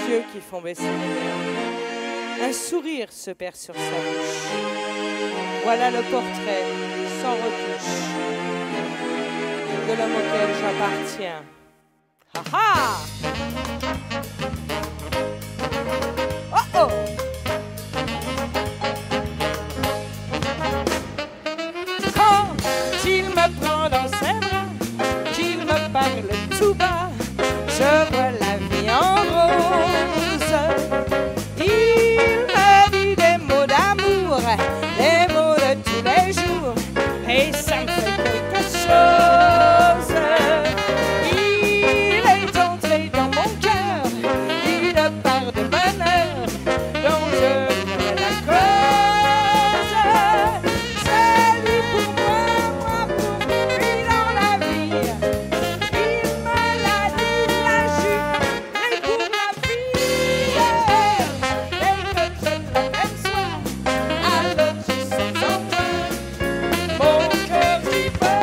yeux qui font baisser les nerfs. Un sourire se perd sur sa bouche. Voilà le portrait sans retouche de l'homme auquel j'appartiens. Ha ha! Oh oh! Quand il me prend dans ses bras, qu'il me parle tout bas, je vois la vie en rose. Il me dit des mots d'amour, des mots de tous les jours, et ça me fait quelque chose. Il est entré dans mon cœur, une part de bonheur dont je connais la cause. C'est lui pour moi pour lui dans la vie. Il me l'a dit, la jupe, et pour la fille. Et que je le même soir, alors je sens en moi mon cœur qui bat.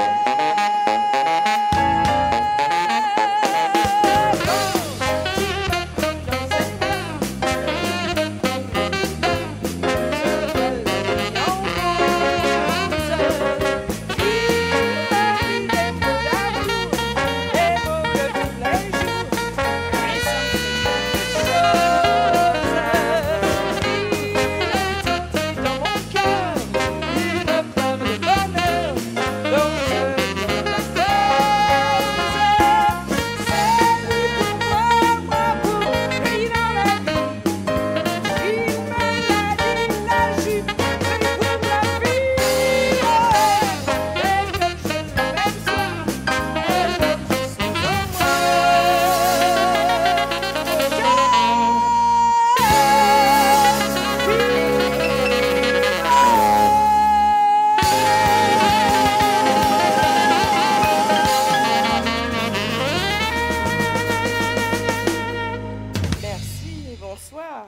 Bonsoir.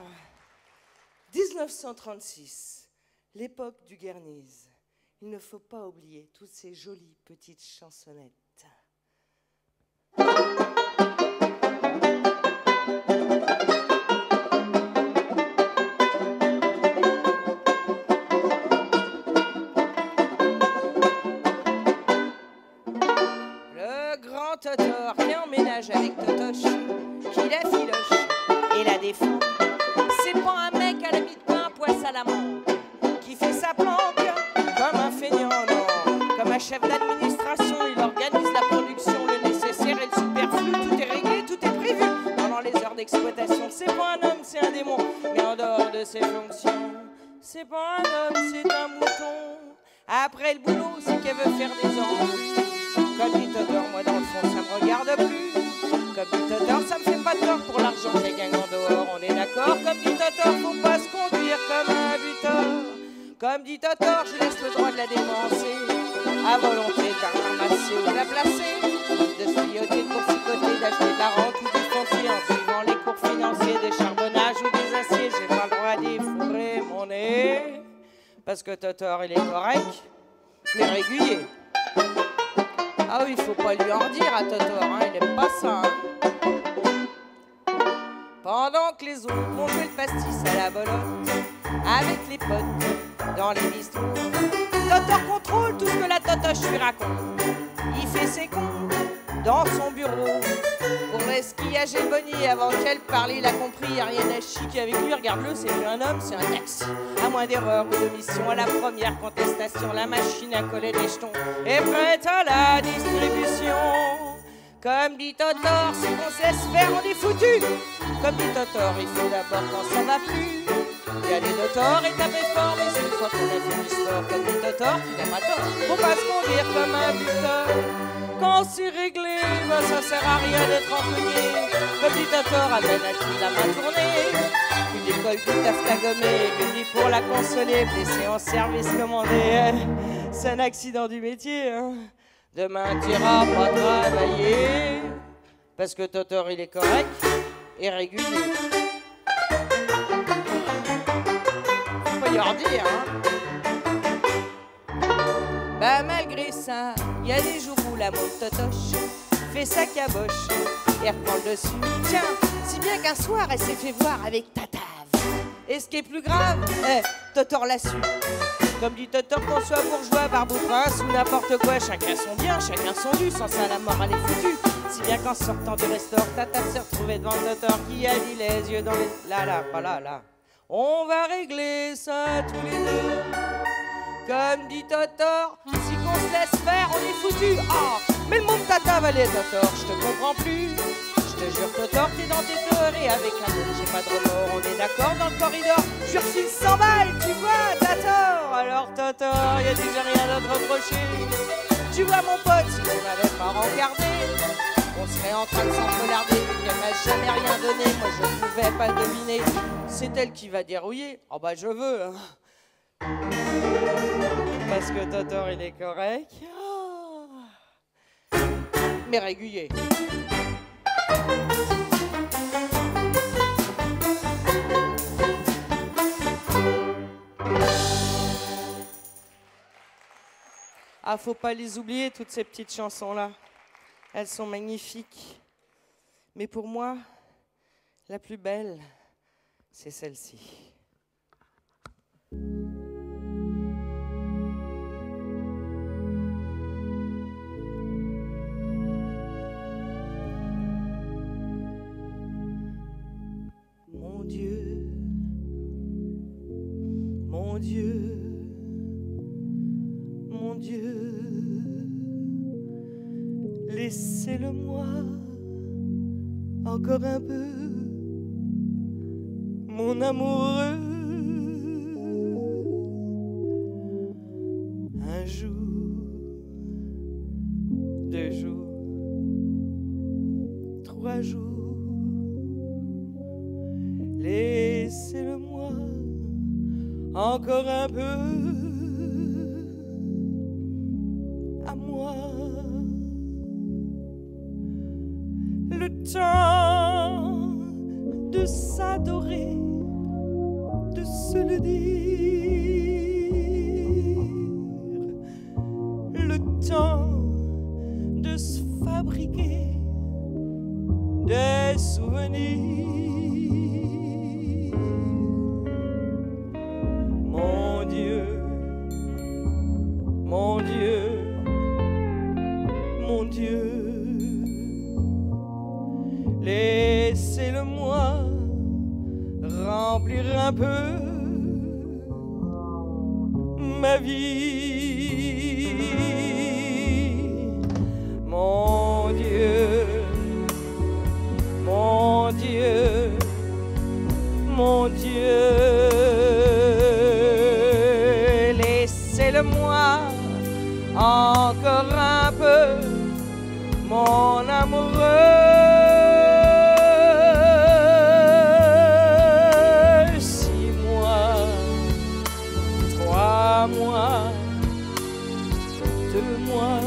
1936, l'époque du Guerniz. Il ne faut pas oublier toutes ces jolies petites chansonnettes. Le grand Totor qui emménage avec Totoche, qui la filoche et la défend. C'est pas un mec à la mie de pain, poisse à la mangue, qui fait sa planque comme un feignant, non. Comme un chef d'administration, il organise la production, le nécessaire et le superflu. Tout est réglé, tout est prévu pendant les heures d'exploitation. C'est pas un homme, c'est un démon, mais en dehors de ses fonctions, c'est pas un homme, c'est un mouton. Après le boulot, c'est qu'elle veut faire des enfants. Comme dit Totor, moi dans le fond, ça me regarde plus. Comme dit Totor, ça me fait pas de tort pour l'argent qu'elle gagne en dehors, on est d'accord. Comme dit Totor, faut pas se conduire comme un buteur. Comme dit Totor, je laisse le droit de la dépenser, à volonté de la ramasser ou de la placer, de se pilloter, de coursicoter, d'acheter de la rente ou du foncier en suivant les cours financiers, des charbonnages ou des aciers. J'ai pas le droit d'y fourrer mon nez, parce que Totor, il est correct, mais régulier. Ah oui, faut pas lui en dire à Totor, hein, il aime pas ça. Hein. Pendant que les autres vont jouer le pastis à la bolotte, avec les potes dans les bistrots, Totor contrôle tout ce que la Totoche lui raconte. Il fait ses comptes dans son bureau. Pour l'esquillage et bonnier, avant qu'elle parle, il a compris, y'a rien à chiquer avec lui. Regarde-le, c'est plus un homme, c'est un taxi. À moins d'erreur ou d'omission, à la première contestation, la machine à coller des jetons est prête à la distribution. Comme dit Totor, si on se laisse faire, on est foutu. Comme dit Totor, il faut d'abord quand ça va plus. Il y a des Totor et taper fort, mais une fois qu'on a fait du sport, comme dit Totor, tu n'as pas tort. Faut pas se conduire comme un buteur. Quand c'est réglé, ben ça sert à rien d'être empoigné. Comme dit Totor, à peine a-t-il la main tournée, il décolle tout à gommer, lui dit pour la consoler, blessé en service commandé. C'est un accident du métier, hein. Demain t'iras pas travailler, parce que Totor il est correct et régulier. Faut pas y en dire, hein. Bah malgré ça, y a des jours où la montre Totoche fait sa caboche et reprend le dessus. Tiens, si bien qu'un soir, elle s'est fait voir avec Tatave. Et ce qui est plus grave, Totor l'a su. Comme dit Totor, qu'on soit bourgeois, barbe ou prince ou n'importe quoi, chacun son bien, chacun son dû, sans ça la mort elle est foutue. Si bien qu'en sortant du restaurant, Tatave s'est retrouvée devant Totor qui a dit les yeux dans les... Là, pas là. On va régler ça tous les deux. Comme dit Totor, si qu'on se laisse faire, on est foutu. Ah, mais le monde Tatave, allez Totor, je te comprends plus. Je te jure Totor, t'es dans tes théories avec un autre, j'ai pas de remords, on est d'accord dans le corridor. Je refile 100 balles, tu vois, Totor. Alors Totor, y a déjà rien d'autre à reprocher. Tu vois mon pote, si tu m'avais pas regardé, on serait en train de s'encolarder. Elle m'a jamais rien donné, moi je ne pouvais pas le deviner. C'est elle qui va dérouiller. Oh bah je veux, hein. Parce que Totor il est correct, mais régulier. Ah, faut pas les oublier, toutes ces petites chansons-là. Elles sont magnifiques. Mais pour moi, la plus belle, c'est celle-ci. Mon Dieu, mon Dieu, mon Dieu, laissez-le-moi encore un peu, mon amoureux. Un jour, 2 jours, 3 jours, laissez-le-moi encore un peu à moi. Le temps de s'adorer, de se le dire, le temps de se fabriquer des souvenirs. Mon Dieu, mon Dieu, mon Dieu, laissez-le-moi remplir un peu ma vie. Mon Dieu, mon Dieu, mon Dieu, laissez-le-moi encore un peu, mon amoureux. 6 mois, 3 mois, 2 mois,